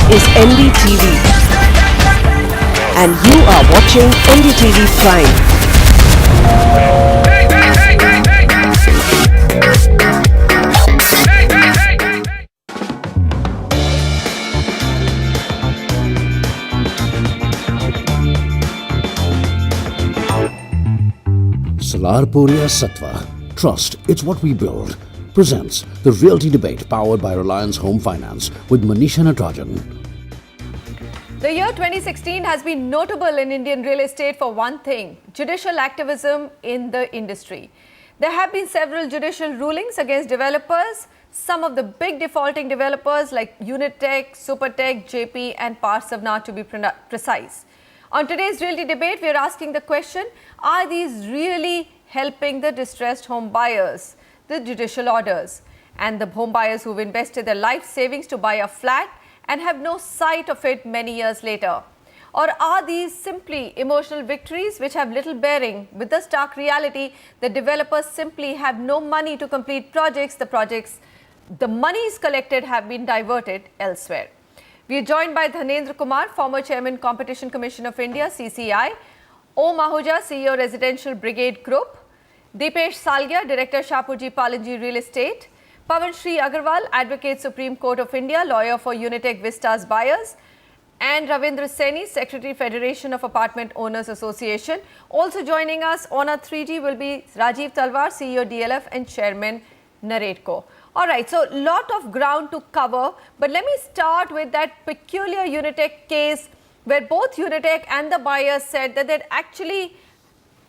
is NDTV and you are watching NDTV Prime. Salarpuria Sattva, Trust, It's What We Build, presents the Realty Debate powered by Reliance Home Finance with Manisha Natarajan. The year 2016 has been notable in Indian real estate for one thing: judicial activism in the industry. There have been several judicial rulings against developers, some of the big defaulting developers like Unitech, Supertech, JP and Parsavna to be precise. On today's Realty Debate, we are asking the question, are these really helping the distressed home buyers, the judicial orders, and the home buyers who've invested their life savings to buy a flat and have no sight of it many years later? Or are these simply emotional victories which have little bearing with the stark reality that developers simply have no money to complete projects, the monies collected have been diverted elsewhere? We are joined by Dhanendra Kumar, former Chairman Competition Commission of India, CCI, O. Mahuja, CEO Residential Brigade Group, Deepesh Salgia, Director Shapurji Palanji Real Estate, Pavan Shri Agarwal, Advocate Supreme Court of India, lawyer for Unitech Vistas buyers, and Ravindra Seni, Secretary Federation of Apartment Owners Association. Also joining us on our 3G will be Rajiv Talwar, CEO DLF and Chairman Naredco. All right, so lot of ground to cover, but let me start with that peculiar Unitech case where both Unitech and the buyers said that they'd actually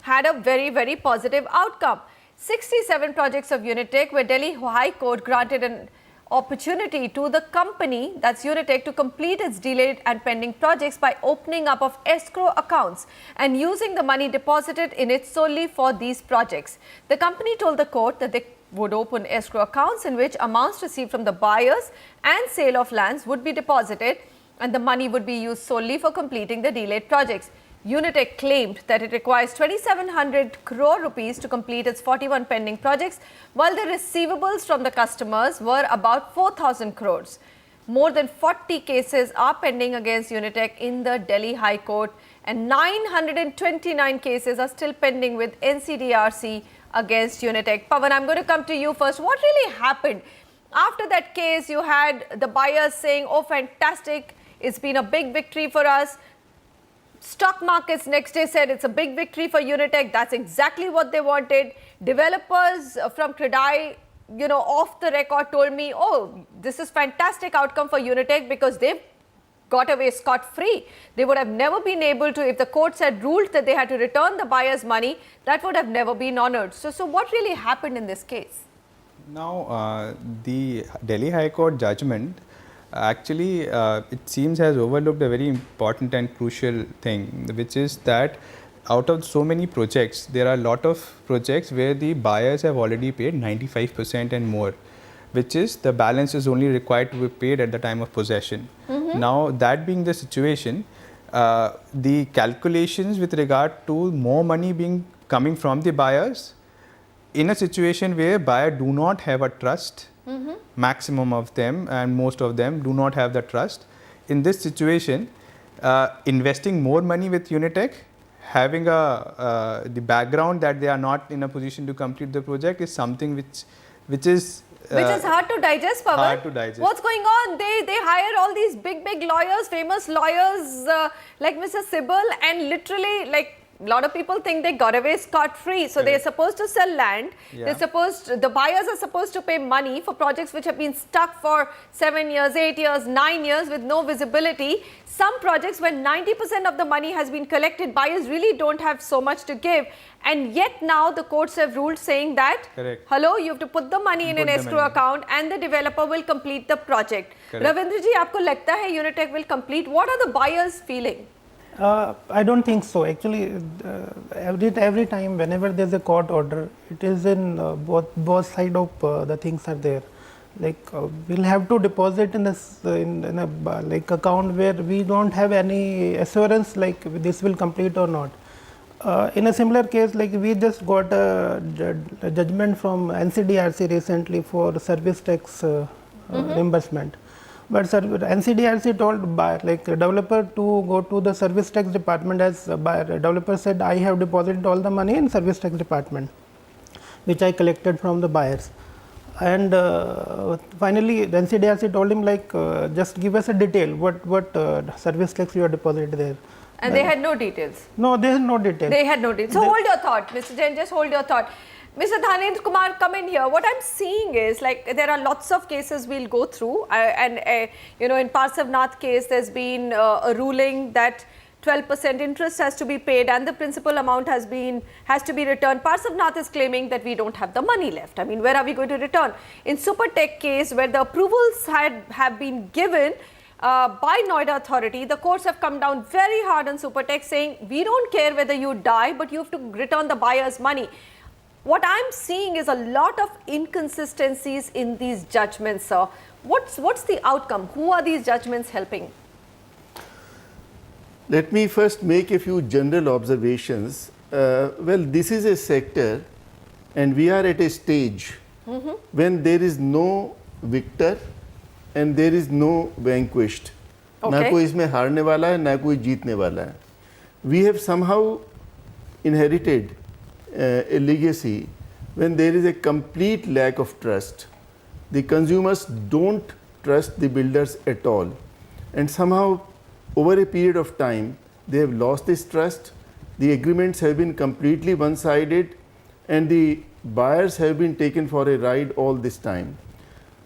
had a very, very positive outcome. 67 projects of Unitech where Delhi High Court granted an opportunity to the company, that's Unitech, to complete its delayed and pending projects by opening up of escrow accounts and using the money deposited in it solely for these projects. The company told the court that they would open escrow accounts in which amounts received from the buyers and sale of lands would be deposited and the money would be used solely for completing the delayed projects. Unitech claimed that it requires 2,700 crore rupees to complete its 41 pending projects, while the receivables from the customers were about 4,000 crores. More than 40 cases are pending against Unitech in the Delhi High Court and 929 cases are still pending with NCDRC against Unitech. Pavan, I'm going to come to you first. What really happened? After that case, you had the buyers saying, oh, fantastic, it's been a big victory for us. Stock markets next day said it's a big victory for Unitech. That's exactly what they wanted. Developers from Credai, off the record told me, oh, this is fantastic outcome for Unitech because they've got away scot-free. They would have never been able to, if the courts had ruled that they had to return the buyer's money, that would have never been honored. So what really happened in this case? Now, the Delhi High Court judgment actually, it seems has overlooked a very important and crucial thing, which is that out of so many projects, there are a lot of projects where the buyers have already paid 95% and more, which is the balance is only required to be paid at the time of possession. Now, that being the situation, the calculations with regard to more money being coming from the buyers in a situation where buyer do not have a trust, maximum of them and most of them do not have the trust. In this situation, investing more money with Unitech, having the background that they are not in a position to complete the project is something which is hard to digest, Pavan. Hard to digest. What's going on? They hire all these big lawyers, famous lawyers like Mr. Sibal, and literally a lot of people think they got away scot-free. So they're supposed to sell land. Yeah. The buyers are supposed to pay money for projects which have been stuck for 7 years, 8 years, 9 years with no visibility. Some projects where 90% of the money has been collected, buyers really don't have so much to give. And yet now the courts have ruled saying that, hello, you have to put the money in an escrow account and the developer will complete the project. Ravindra ji, aapko lagta hai Unitech will complete? What are the buyers feeling? I don't think so. Actually, every time whenever there's a court order, it is in both side of the things are there. We'll have to deposit in this in a account where we don't have any assurance this will complete or not. In a similar case, we just got a judgment from NCDRC recently for service tax reimbursement. But NCDRC told buyer, like developer, to go to the service tax department as a buyer. Developer said, I have deposited all the money in service tax department, which I collected from the buyers. And finally, the NCDRC told him, like, just give us a detail, what service tax you have deposited there. And they had no details. No, they had no detail. They had no details. So hold your thought, Mr. Jain, just hold your thought. Mr. Dhanendra Kumar, come in here. What I'm seeing is, like, there are lots of cases we'll go through. You know, in Parsavnath case, there's been a ruling that 12% interest has to be paid and the principal amount has to be returned. Parsavnath is claiming that we don't have the money left. I mean, where are we going to return? In Supertech case, where the approvals have been given by Noida authority, the courts have come down very hard on Supertech, saying we don't care whether you die, but you have to return the buyer's money. What I'm seeing is a lot of inconsistencies in these judgments, sir. What's the outcome? Who are these judgments helping? Let me first make a few general observations. Well, this is a sector and we are at a stage when there is no victor and there is no vanquished. ना कोई इसमें हारने वाला है, ना कोई जीतने वाला है. We have somehow inherited a legacy when there is a complete lack of trust. The consumers don't trust the builders at all, and somehow over a period of time they have lost this trust. The agreements have been completely one-sided and the buyers have been taken for a ride all this time.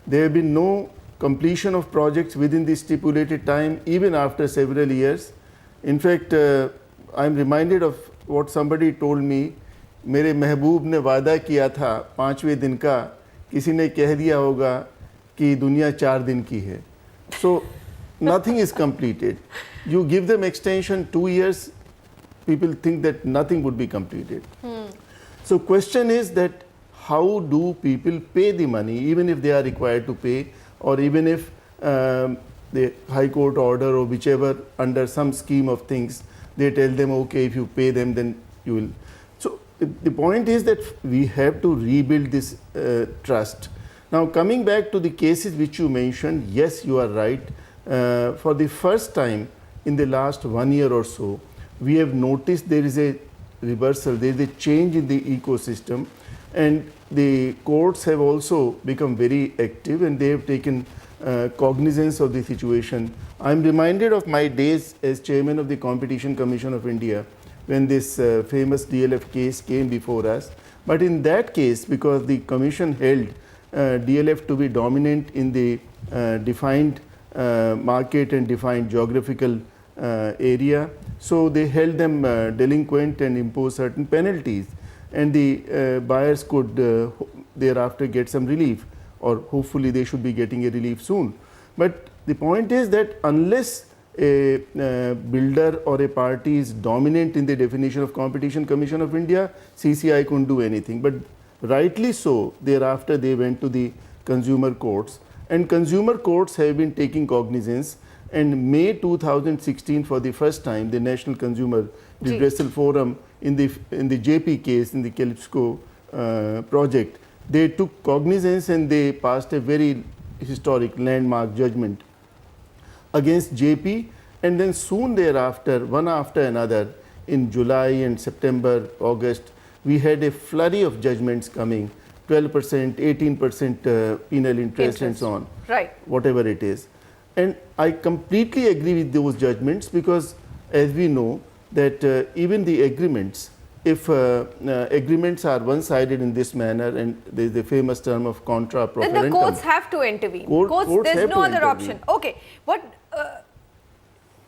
There have been no completion of projects within the stipulated time, even after several years. In fact, I am reminded of what somebody told me. मेरे महबूब ने वादा किया था 5वें दिन का, किसी ने कह दिया होगा कि दुनिया 4 दिन की है. So nothing is completed. You give them extension 2 years, people think that nothing would be completed. So question is that how do people pay the money, even if they are required to pay, or even if the High Court order or whichever, under some scheme of things, they tell them, okay, if you pay them, then you will. So the point is that we have to rebuild this trust. Now, coming back to the cases which you mentioned, yes, you are right. For the first time in the last 1 year or so, we have noticed there is a reversal, there is a change in the ecosystem, and the courts have also become very active and they have taken cognizance of the situation. I am reminded of my days as chairman of the Competition Commission of India when this famous DLF case came before us. But in that case, because the commission held DLF to be dominant in the defined market and defined geographical area, so they held them delinquent and imposed certain penalties, and the buyers could thereafter get some relief, or hopefully they should be getting a relief soon. But the point is that unless a builder or a party is dominant in the definition of Competition Commission of India, CCI couldn't do anything. But rightly so, thereafter they went to the consumer courts, and consumer courts have been taking cognizance. And May 2016, for the first time, the National Consumer Redressal Forum in the JP case, in the Calypso project, they took cognizance and they passed a very historic landmark judgment against JP, and then soon thereafter, one after another, in July and September, August, we had a flurry of judgments coming, 12%, 18% penal interest and so on, right, whatever it is. And I completely agree with those judgments, because as we know that even the agreements, if agreements are one-sided in this manner, and there is the famous term of contra proferentum, then the courts have to intervene. Courts there's no other option. Okay, what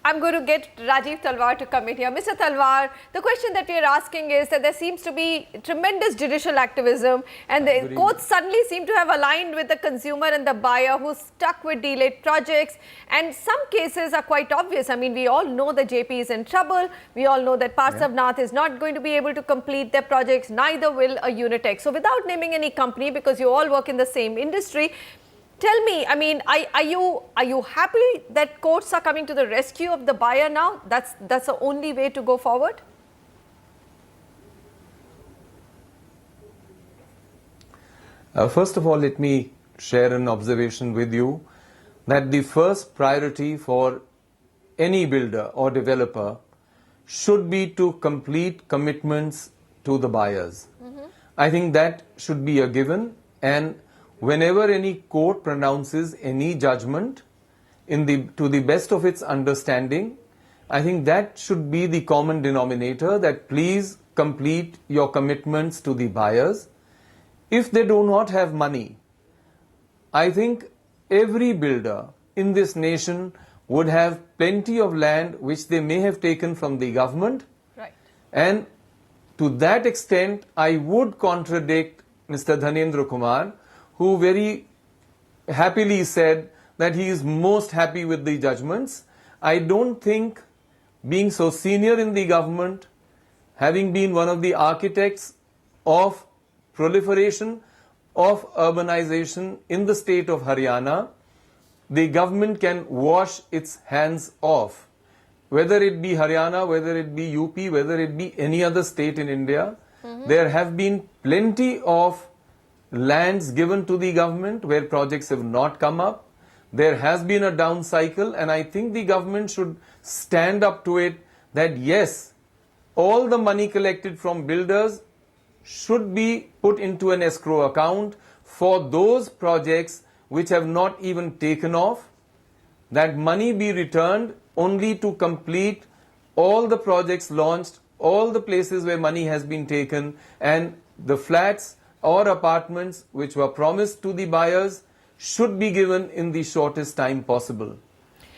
I'm going to get Rajiv Talwar to come in here. Mr. Talwar, the question that we are asking is that there seems to be tremendous judicial activism, and the courts suddenly seem to have aligned with the consumer and the buyer who's stuck with delayed projects. And some cases are quite obvious. I mean, we all know that JP is in trouble. We all know that Parsavnath is not going to be able to complete their projects. Neither will a Unitech. So without naming any company, because you all work in the same industry, tell me, I mean, are you happy that courts are coming to the rescue of the buyer now? That's the only way to go forward? First of all, let me share an observation with you. that the first priority for any builder or developer should be to complete commitments to the buyers. I think that should be a given, and whenever any court pronounces any judgment to the best of its understanding, I think that should be the common denominator, that please complete your commitments to the buyers. If they do not have money, I think every builder in this nation would have plenty of land which they may have taken from the government. Right. And to that extent, I would contradict Mr. Dhanendra Kumar, who very happily said that he is most happy with the judgments. I don't think, being so senior in the government, having been one of the architects of proliferation of urbanization in the state of Haryana, the government can wash its hands off. Whether it be Haryana, whether it be UP, whether it be any other state in India, there have been plenty of lands given to the government where projects have not come up. There has been a down cycle, and I think the government should stand up to it that yes, all the money collected from builders should be put into an escrow account for those projects which have not even taken off. That money be returned only to complete all the projects launched, all the places where money has been taken, and the flats or apartments which were promised to the buyers should be given in the shortest time possible.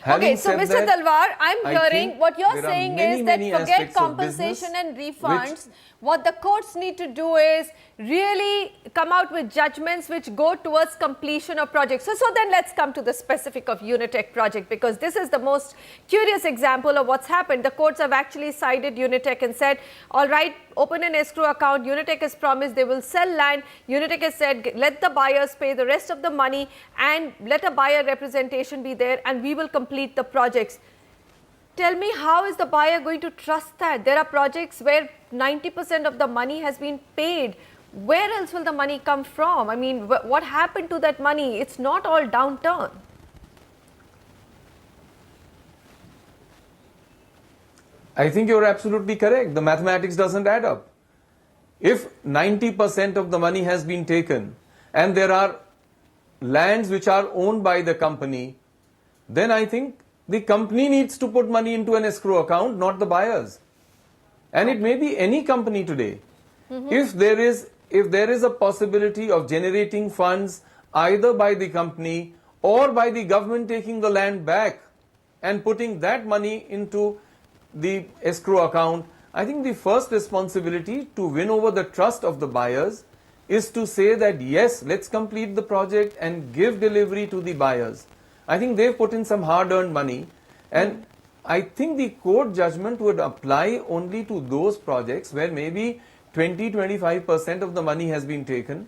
Okay, so Having Mr. said that, Talwar, I'm I hearing think what you're there are saying many, is that many forget aspects of compensation business and which- refunds. What the courts need to do is really come out with judgments which go towards completion of projects. So then let's come to the specific of Unitech project, because this is the most curious example of what's happened. The courts have actually sided Unitech and said, all right, open an escrow account. Unitech has promised they will sell land. Unitech has said, let the buyers pay the rest of the money and let a buyer representation be there, and we will complete the projects. Tell me, how is the buyer going to trust that? There are projects where 90% of the money has been paid. Where else will the money come from? I mean, what happened to that money? It's not all downturn. I think you're absolutely correct. The mathematics doesn't add up. If 90% of the money has been taken and there are lands which are owned by the company, then I think the company needs to put money into an escrow account, not the buyers. And it may be any company today. If there is a possibility of generating funds either by the company or by the government taking the land back and putting that money into the escrow account, I think the first responsibility to win over the trust of the buyers is to say that yes, let's complete the project and give delivery to the buyers. I think they've put in some hard-earned money, and I think the court judgment would apply only to those projects where maybe 20-25% of the money has been taken.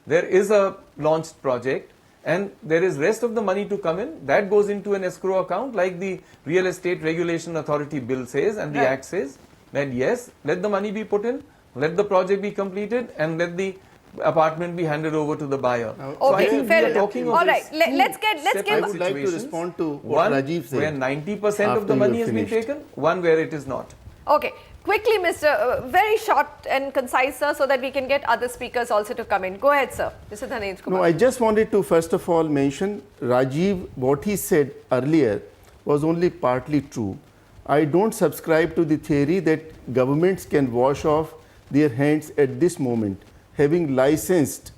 There is a launched project and there is rest of the money to come in. That goes into an escrow account like the Real Estate Regulation Authority bill says and the Act says that yes, let the money be put in, let the project be completed, and let the apartment be handed over to the buyer. Okay, fair enough. Talking of All right, these let's two give. I would like to situations. respond to what One Rajiv said. where 90% of the after money you're has been finished. taken, one where it is not. Okay, quickly, Mr. Very short and concise, sir, so that we can get other speakers also to come in. Go ahead, sir. Mr. Dhanendra Kumar. No, I just wanted to first of all mention Rajiv, what he said earlier was only partly true. I don't subscribe to the theory that governments can wash off their hands at this moment, having licensed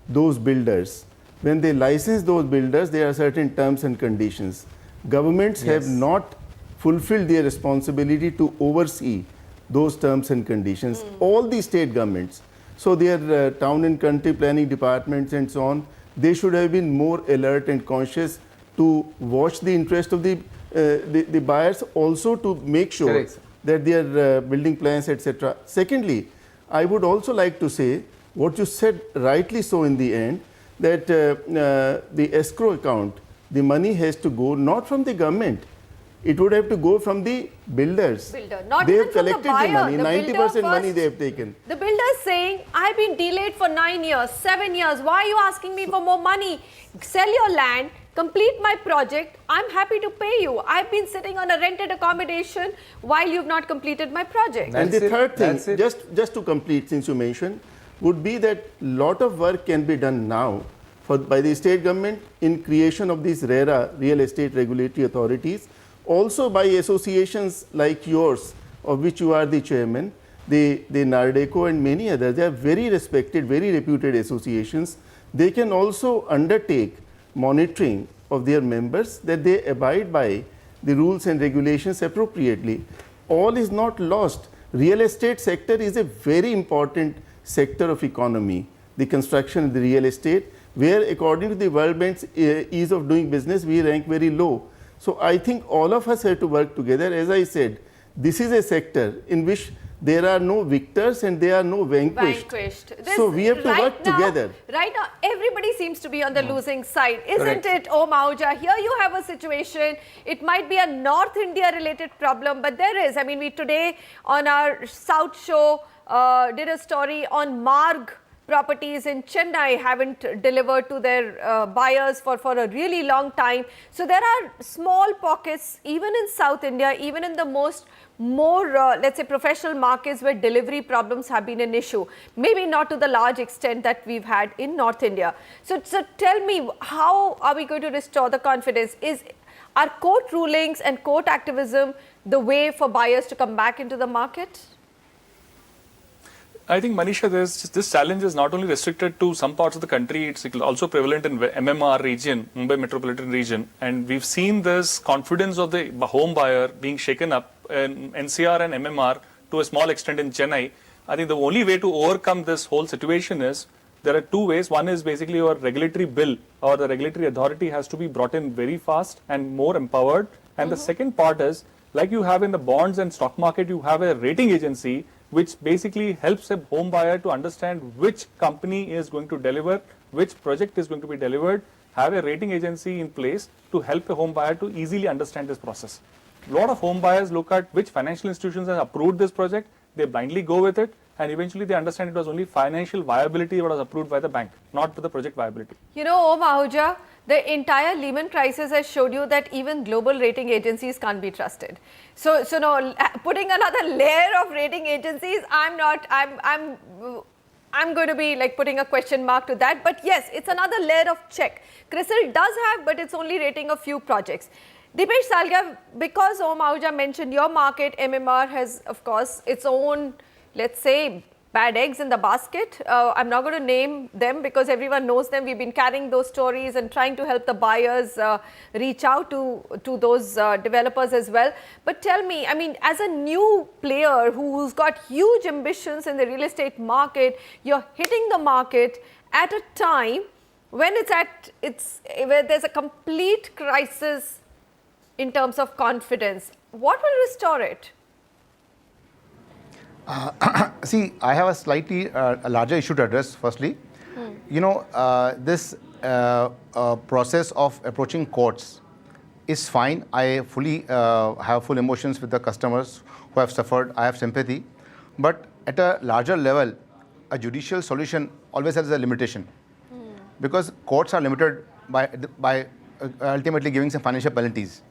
those builders. When they license those builders, there are certain terms and conditions. Governments have not fulfilled their responsibility to oversee those terms and conditions. All the state governments, so their town and country planning departments and so on, they should have been more alert and conscious to watch the interest of the buyers, also to make sure Correct, that their building plans, etc. Secondly, I would also like to say what you said rightly so in the end, that the escrow account, the money has to go not from the government, it would have to go from the builders. Builder, not they even have from the collected buyer. the money, The 90% builder money first. they have taken. The builder is saying, I've been delayed for 9 years, 7 years. Why are you asking me for more money? Sell your land, complete my project, I'm happy to pay you. I've been sitting on a rented accommodation while you've not completed my project. And the third thing, That's it. just to complete, since you mentioned, would be that lot of work can be done now by the state government in creation of these RERA, real estate regulatory authorities, also by associations like yours, of which you are the chairman, the NARDECO and many others. They are very respected, very reputed associations. They can also undertake monitoring of their members, that they abide by the rules and regulations appropriately. All is not lost. Real estate sector is a very important sector of economy, the construction and the real estate, where according to the World Bank's ease of doing business, we rank very low. So I think all of us have to work together. As I said, this is a sector in which there are no victors and there are no vanquished. So we have to work together. Right now, everybody seems to be on the losing side, isn't it, Om Ahuja? Here you have a situation, it might be a North India related problem, but there is. I mean, we today on our South show did a story on Marg properties in Chennai haven't delivered to their buyers for a really long time. So there are small pockets, even in South India, even in the more let's say professional markets, where delivery problems have been an issue. Maybe not to the large extent that we've had in North India. So tell me, how are we going to restore the confidence? Are court rulings and court activism the way for buyers to come back into the market? I think, Manisha, this challenge is not only restricted to some parts of the country, it's also prevalent in MMR region, Mumbai metropolitan region. And we've seen this confidence of the home buyer being shaken up in NCR and MMR to a small extent in Chennai. I think the only way to overcome this whole situation is, there are two ways. One is basically your regulatory bill or the regulatory authority has to be brought in very fast and more empowered. And the second part is, like you have in the bonds and stock market, you have a rating agency which basically helps a home buyer to understand which company is going to deliver, which project is going to be delivered, have a rating agency in place to help a home buyer to easily understand this process. A lot of home buyers look at which financial institutions have approved this project, they blindly go with it, and eventually they understand it was only financial viability that was approved by the bank, not the project viability. You know, Om Ahuja, the entire Lehman crisis has showed you that even global rating agencies can't be trusted. So no, putting another layer of rating agencies, I'm going to be like putting a question mark to that. But yes, it's another layer of check. CRISIL does have, but it's only rating a few projects. Dipesh Salgav, because Om Ahuja mentioned your market, MMR has, of course, its own, let's say, bad eggs in the basket. I'm not going to name them because everyone knows them. We've been carrying those stories and trying to help the buyers reach out to those developers as well. But tell me, I mean, as a new player who's got huge ambitions in the real estate market, you're hitting the market at a time when where there's a complete crisis in terms of confidence. What will restore it? See, I have a slightly a larger issue to address. Firstly, you know, this process of approaching courts is fine. I fully have full emotions with the customers who have suffered. I have sympathy, but at a larger level, a judicial solution always has a limitation, because courts are limited by ultimately giving some financial penalties.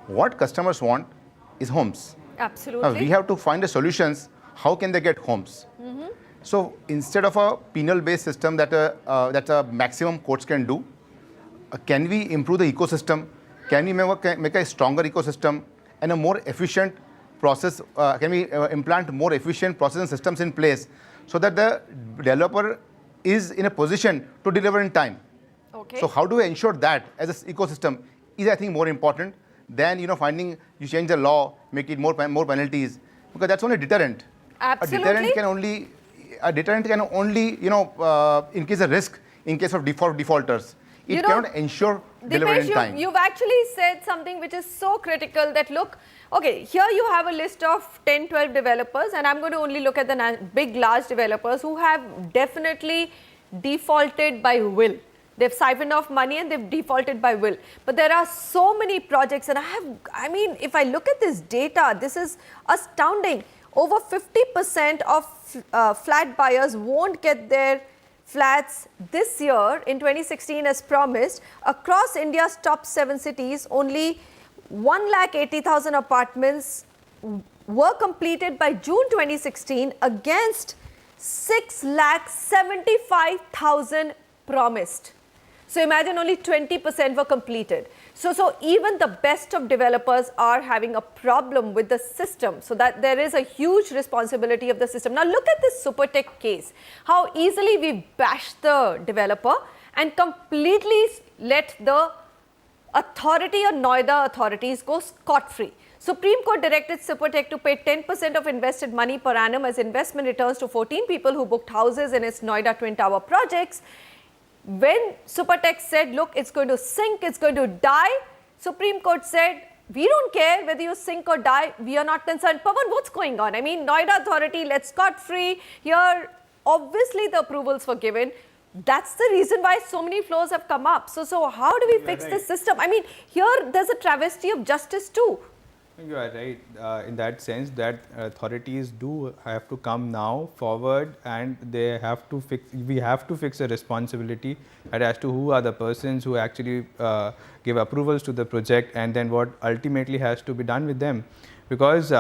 What customers want is homes. Absolutely. Now, we have to find the solutions. How can they get homes? So instead of a penal-based system that a maximum courts can do, can we improve the ecosystem? Can we make a stronger ecosystem and a more efficient process? Can we implant more efficient process and systems in place so that the developer is in a position to deliver in time? Okay. So how do we ensure that as an ecosystem is, I think, more important than, you know, finding you change the law, make it more penalties, because that's only deterrent. Absolutely. A deterrent can only, you know, increase the risk in case of defaulters. It cannot ensure delivery in time. You've actually said something which is so critical that, look, okay, here you have a list of 10, 12 developers, and I'm going to only look at the big, large developers who have definitely defaulted by will. They've siphoned off money and they've defaulted by will. But there are so many projects, and I mean, if I look at this data, this is astounding. Over 50% of flat buyers won't get their flats this year in 2016 as promised. Across India's top 7 cities, only 1,80,000 apartments were completed by June 2016 against 6,75,000 promised. So imagine only 20% were completed. So even the best of developers are having a problem with the system. So that there is a huge responsibility of the system. Now look at this Supertech case. How easily we bashed the developer and completely let the authority or Noida authorities go scot-free. Supreme Court directed Supertech to pay 10% of invested money per annum as investment returns to 14 people who booked houses in its Noida Twin Tower projects. When Supertech said, look, it's going to sink, it's going to die, Supreme Court said, we don't care whether you sink or die, we are not concerned. Pawan, what's going on? I mean, Noida authority, let's scot-free. Here, obviously the approvals were given. That's the reason why so many floors have come up. So how do we fix the system? I mean, here there's a travesty of justice too. You are right in that sense that authorities do have to come now forward, and they have to fix. We have to fix a responsibility as to who are the persons who actually give approvals to the project, and then what ultimately has to be done with them. Because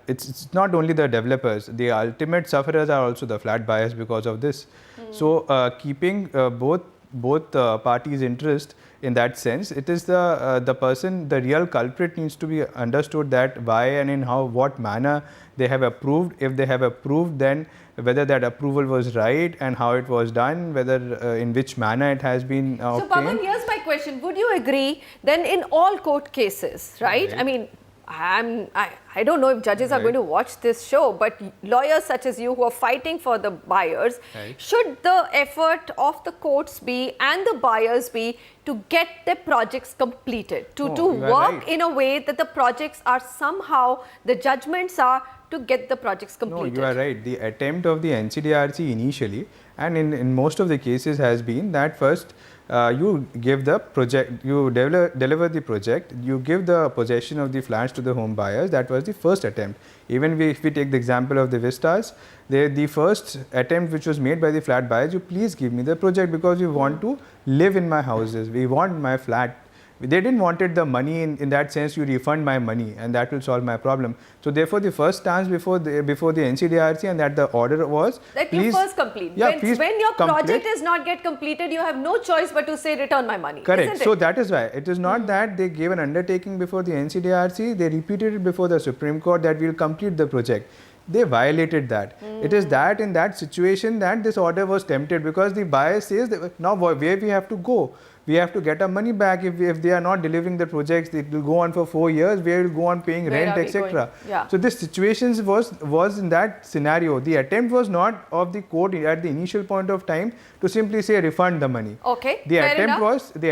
it's not only the developers; the ultimate sufferers are also the flat buyers because of this. So keeping both parties' interest. In that sense, it is the person, the real culprit needs to be understood, that why and in what manner they have approved. If they have approved, then whether that approval was right and how it was done, whether in which manner it has been obtained. So Pawan, here's my question. Would you agree then in all court cases, right? I mean, I don't know if judges are going to watch this show, but lawyers such as you who are fighting for the buyers, should the effort of the courts be and the buyers be to get their projects completed, to work in a way that the projects are somehow, the judgments are to get the projects completed? No, you are right. The attempt of the NCDRC initially, and in most of the cases, has been that first you give the project, you deliver the project, you give the possession of the flats to the home buyers. That was the first attempt. Even if we take the example of the Vistas, the first attempt which was made by the flat buyers, you please give me the project because we want to live in my houses, we want my flat. They didn't wanted the money in that sense, you refund my money and that will solve my problem. So therefore the first stance before the NCDRC, and that the order was that please, you first complete. Yeah, when your project is not get completed, you have no choice but to say return my money. Correct. So that is why it is not that they gave an undertaking before the NCDRC, they repeated it before the Supreme Court that we will complete the project. They violated that. It is that in that situation that this order was tempted, because the buyer says that now where we have to go. We have to get our money back. If they are not delivering the projects, it will go on for 4 years. We will go on paying rent, etc. Yeah. So this situation was in that scenario. The attempt was not of the court at the initial point of time to simply say refund the money. Okay. The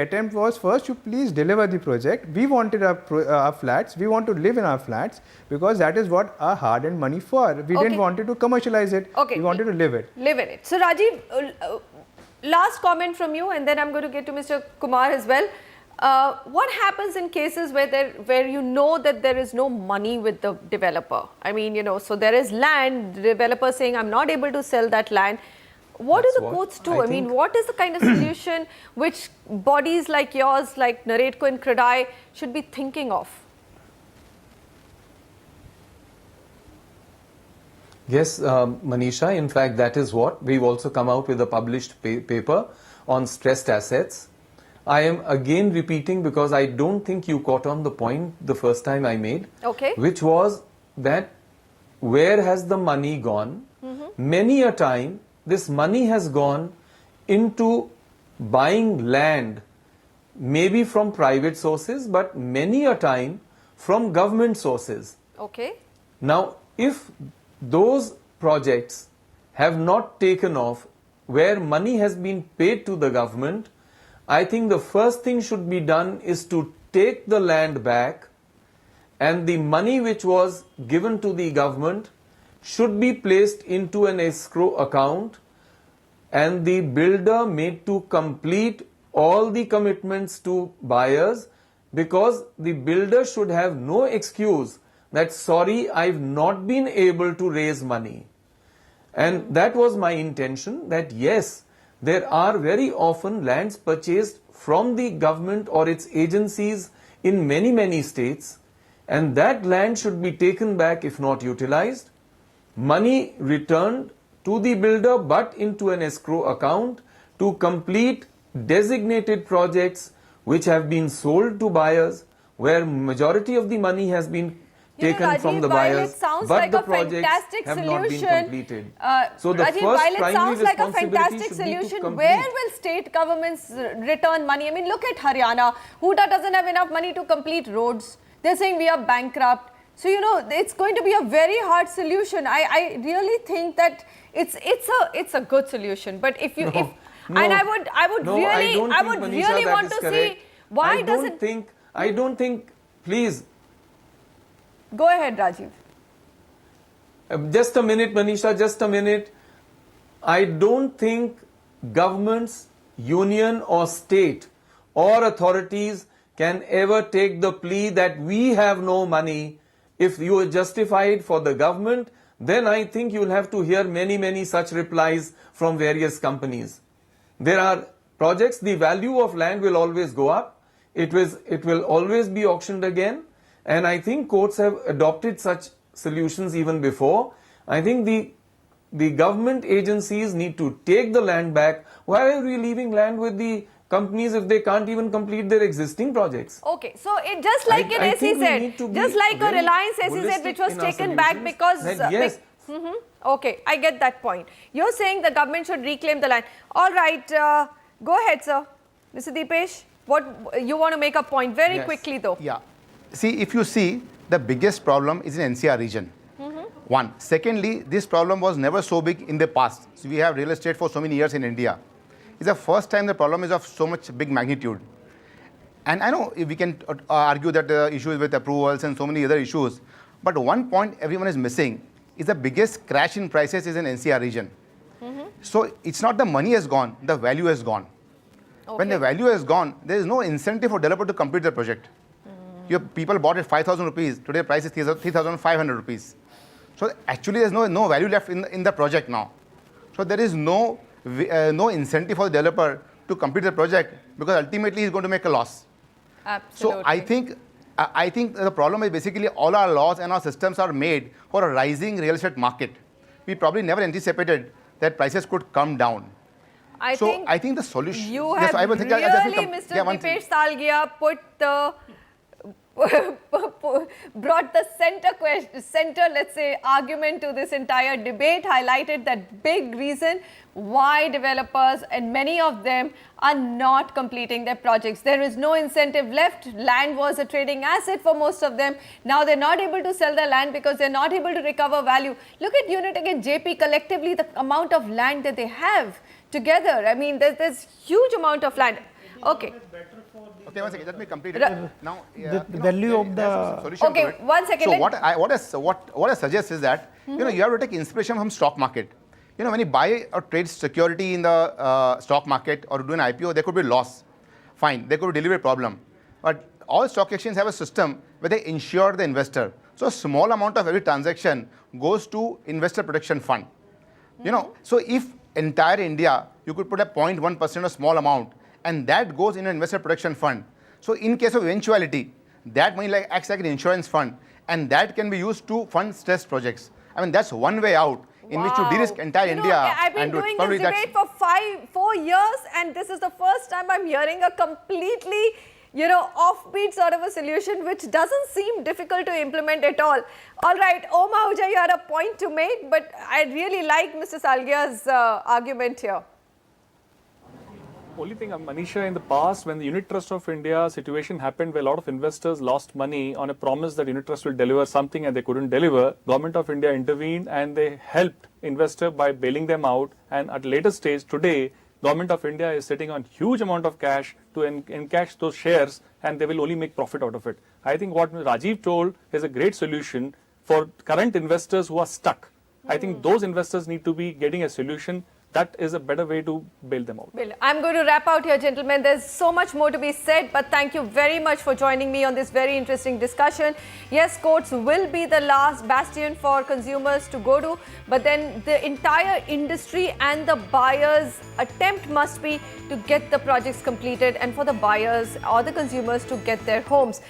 attempt was first, you please deliver the project. We wanted our flats. We want to live in our flats because that is what our hard-earned money for. We didn't want to commercialize it. We wanted to live it. Live in it. So Rajiv, last comment from you, and then I'm going to get to Mr. Kumar as well. What happens in cases where you know that there is no money with the developer? I mean, so there is land, the developer saying, I'm not able to sell that land. What do the courts do? I mean, what is the kind of solution which bodies like yours, like Naredko and Credai, should be thinking of? Yes, Manisha, in fact, that is what. We've also come out with a published paper on stressed assets. I am again repeating because I don't think you caught on the point the first time I made. Okay. Which was that where has the money gone? Many a time, this money has gone into buying land, maybe from private sources, but many a time from government sources. Okay. Now, if those projects have not taken off where money has been paid to the government, I think the first thing should be done is to take the land back, and the money which was given to the government should be placed into an escrow account, and the builder made to complete all the commitments to buyers, because the builder should have no excuse that sorry, I've not been able to raise money. And that was my intention, that yes, there are very often lands purchased from the government or its agencies in many, many states, and that land should be taken back if not utilized, money returned to the builder but into an escrow account to complete designated projects which have been sold to buyers, where majority of the money has been taken from the buyers, but the projects have not been completed. So the Rajiv, first while it primary sounds like a responsibility fantastic should be to solution, complete. where will state governments return money? I mean, look at Haryana. Huda doesn't have enough money to complete roads. They're saying we are bankrupt. So, you know, it's going to be a very hard solution. I really think that it's a good solution. But if you and I would really want to see why doesn't I don't think, please. Go ahead, Rajiv. Just a minute, Manisha, just a minute. I don't think governments, union or state or authorities can ever take the plea that we have no money. If you are justified for the government, then I think you will have to hear many, many such replies from various companies. There are projects, the value of land will always go up. It will always be auctioned again. And I think courts have adopted such solutions even before. I think the government agencies need to take the land back. Why are we leaving land with the companies if they can't even complete their existing projects? Okay, so it just like in SEZ, just like a Reliance SEZ which was taken back because... yes. Okay, I get that point. You're saying the government should reclaim the land. All right, go ahead, sir. Mr. Deepesh, what you want to make a point very quickly though. Yeah. See, if you see, the biggest problem is in NCR region. One. Secondly, this problem was never so big in the past. So we have real estate for so many years in India. It's the first time the problem is of so much big magnitude. And I know we can argue that the issues with approvals and so many other issues. But one point everyone is missing is the biggest crash in prices is in NCR region. So it's not the money has gone, the value has gone. Okay. When the value has gone, there is no incentive for developer to complete the project. Your people bought it 5,000 rupees, today the price is 3,500 rupees. So actually there's no value left in the project now. So there is no incentive for the developer to complete the project because ultimately he's going to make a loss. Absolutely. So I think the problem is basically all our laws and our systems are made for a rising real estate market. We probably never anticipated that prices could come down. I think the solution... You have really, Mr. Deepesh Salgia, brought the center, let's say, argument to this entire debate, highlighted that big reason why developers and many of them are not completing their projects. There is no incentive left. Land was a trading asset for most of them. Now they're not able to sell their land because they're not able to recover value. Look at Unitech and JP collectively, the amount of land that they have together. I mean, there's huge amount of land. Okay. Okay, one second. Let me complete it. Now, the value of the... Okay, 1 second. So what I suggest is that, you know, you have to take inspiration from stock market. You know, when you buy or trade security in the stock market or do an IPO, there could be loss. Fine, there could be delivery problem. But all stock exchanges have a system where they insure the investor. So a small amount of every transaction goes to investor protection fund. You know, so if entire India, you could put a 0.1% a small amount, and that goes in an investor protection fund. So in case of eventuality, that money acts like an insurance fund, and that can be used to fund stressed projects. I mean, that's one way out in which you de-risk entire India. I've been doing this debate for 4 years, and this is the first time I'm hearing a completely, offbeat sort of a solution, which doesn't seem difficult to implement at all. All right, Om Ahuja, you had a point to make, but I really like Mr. Salgia's argument here. Only thing, Manisha, in the past, when the Unit Trust of India situation happened where a lot of investors lost money on a promise that Unit Trust will deliver something and they couldn't deliver, Government of India intervened and they helped investor by bailing them out. And at a later stage, today, Government of India is sitting on huge amount of cash to encash those shares, and they will only make profit out of it. I think what Rajiv told is a great solution for current investors who are stuck. I think those investors need to be getting a solution that is a better way to bail them out. Well, I'm going to wrap out here, gentlemen. There's so much more to be said, but thank you very much for joining me on this very interesting discussion. Yes, courts will be the last bastion for consumers to go to, but then the entire industry and the buyers' attempt must be to get the projects completed and for the buyers or the consumers to get their homes.